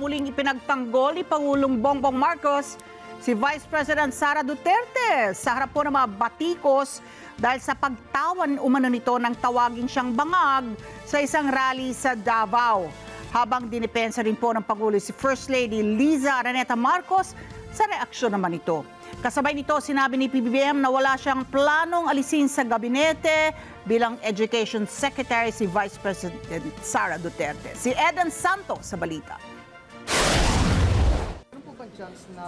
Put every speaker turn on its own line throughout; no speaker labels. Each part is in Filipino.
Muling ipinagtanggol ni Pangulong Bongbong Marcos si Vice President Sara Duterte sa harap po ng mga batikos dahil sa pagtawan umano nito ng tawagin siyang bangag sa isang rally sa Davao. Habang dinipensa rin po ng Pangulo si First Lady Liza Araneta Marcos sa reaksyon naman ito. Kasabay nito, sinabi ni PBBM na wala siyang planong alisin sa gabinete bilang Education Secretary si Vice President Sara Duterte. Si Eden Santos sa balita.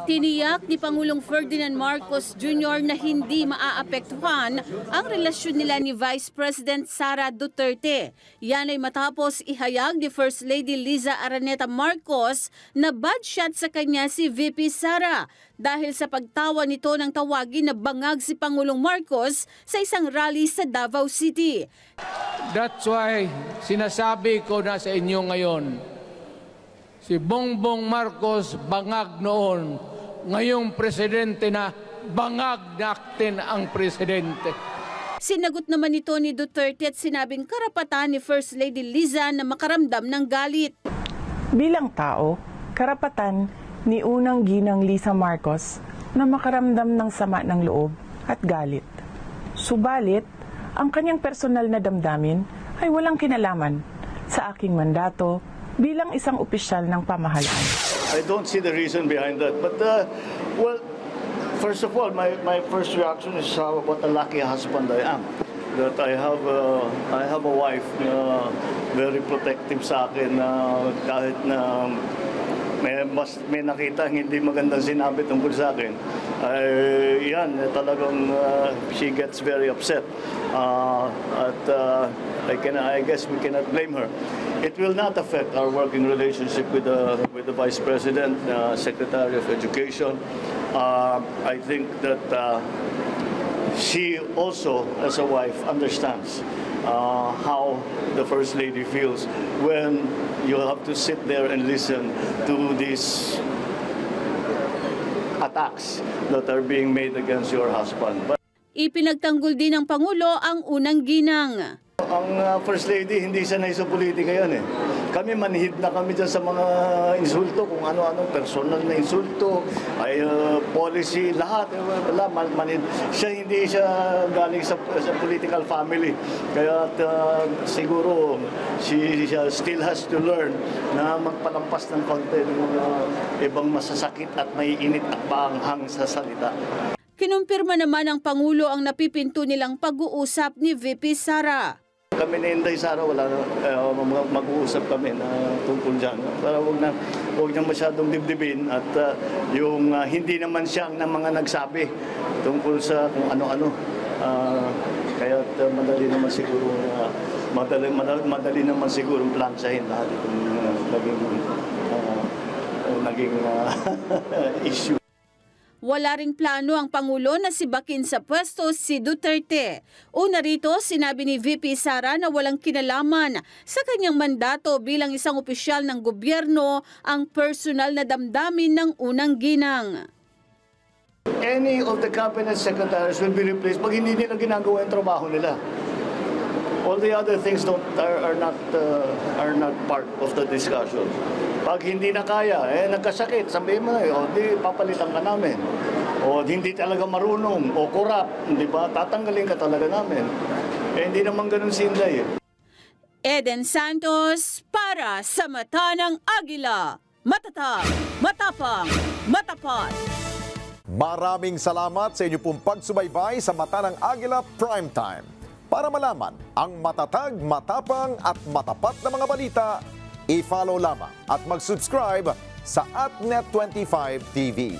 Tiniyak ni Pangulong Ferdinand Marcos Jr. na hindi maaapektuhan ang relasyon nila ni Vice President Sara Duterte. Yan ay matapos ihayag ni First Lady Liza Araneta Marcos na bad shot sa kanya si VP Sara dahil sa pagtawa nito ng tawagin na bangag si Pangulong Marcos sa isang rally sa Davao City.
That's why sinasabi ko na sa inyo ngayon, si Bongbong Marcos bangag noon, ngayong presidente na bangag natin ang presidente.
Sinagot naman ito ni Duterte at sinabing karapatan ni First Lady Liza na makaramdam ng galit.
Bilang tao, karapatan ni unang ginang Liza Marcos na makaramdam ng sama ng loob at galit. Subalit, ang kanyang personal na damdamin ay walang kinalaman sa aking mandato bilang isang opisyal ng pamahalaan.
I don't see the reason behind that. But, well, first of all, my first reaction is what a lucky husband I am. That I have a wife very protective sa akin, kahit na may nakita hindi magandang sinabi tungkol sa akin. Talagang she gets very upset. I guess we cannot blame her. It will not affect our working relationship with the Vice President, Secretary of Education. I think that she also, as a wife, understands how the First Lady feels when you have to sit there and listen to these attacks that are being made against your husband.
Ipinagtanggol din ng Pangulo ang unang ginang.
Ang First Lady, hindi sanay sa politika yan eh. Kami manhid na kami dyan sa mga insulto, kung ano-anong personal na insulto, policy, lahat. Manhid. Hindi siya galing sa political family. Kaya siguro she still has to learn na magpalampas ng konti ng mga ibang masasakit at may init at baanghang sa salita.
Kinumpirma naman ng Pangulo ang napipinto nilang pag-uusap ni VP Sara.
Kami ni Inday Sara, wala na, mag-uusap kami na tungkol dyan. Para huwag niya masyadong dibdibin at yung hindi naman siyang ng mga nagsabi tungkol sa kung ano-ano. Kaya madali naman siguro madali naman siguro plansahin lahat itong naging issue.
Wala ring plano ang Pangulo na sibakin sa pwesto si Duterte. Una rito, sinabi ni VP Sara na walang kinalaman sa kanyang mandato bilang isang opisyal ng gobyerno ang personal na damdamin ng unang ginang.
Any of the cabinet secretaries will be replaced pag hindi nila ginagawa yung trabaho nila. All the other things are not part of the discussion. Pag hindi na kaya, nagkasakit, sabihin mo di papalitan ka namin. O hindi talaga marunong, o korap, di ba? Tatanggalin ka talaga namin. Hindi naman ganun si Inday.
Eden Santos para sa Mata ng Agila. Matatag, matapang, matapat.
Maraming salamat sa inyo pong pagsubaybay sa Mata ng Agila Primetime. Para malaman ang matatag, matapang at matapat na mga balita, i-follow lamang at mag-subscribe sa @Net25 TV.